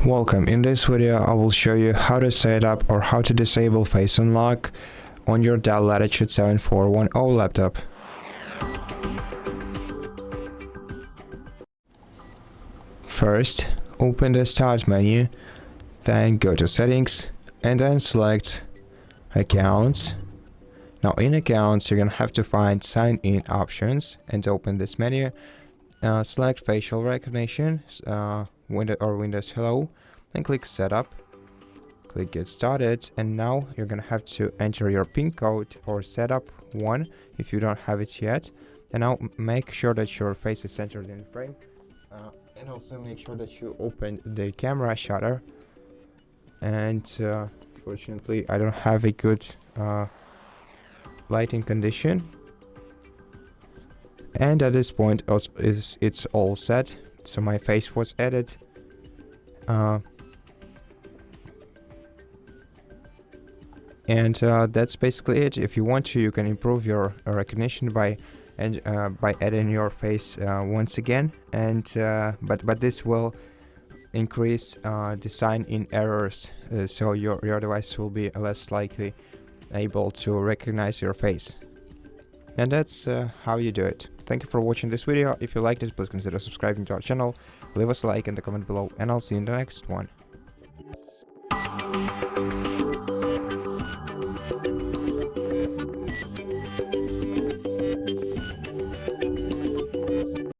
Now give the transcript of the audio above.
Welcome. In this video I will show you how to set up or how to disable face unlock on your DELL Latitude 7410 laptop. First, open the Start menu, then go to Settings and then select Accounts. Now in Accounts you're gonna have to find Sign In options and open this menu. Select Facial Recognition, Windows Hello, and click Setup. Click Get Started, and now you're gonna have to enter your PIN code or Setup 1 if you don't have it yet. And now make sure that your face is centered in frame, and also make sure that you open the camera shutter. And fortunately I don't have a good lighting condition. And at this point it's all set, so my face was added. And that's basically it. If you want to, you can improve your recognition by adding your face once again, and but this will increase the sign-in errors, so your device will be less likely able to recognize your face. And that's how you do it. Thank you for watching this video. If you liked it, please consider subscribing to our channel, leave us a like and a comment below, and I'll see you in the next one.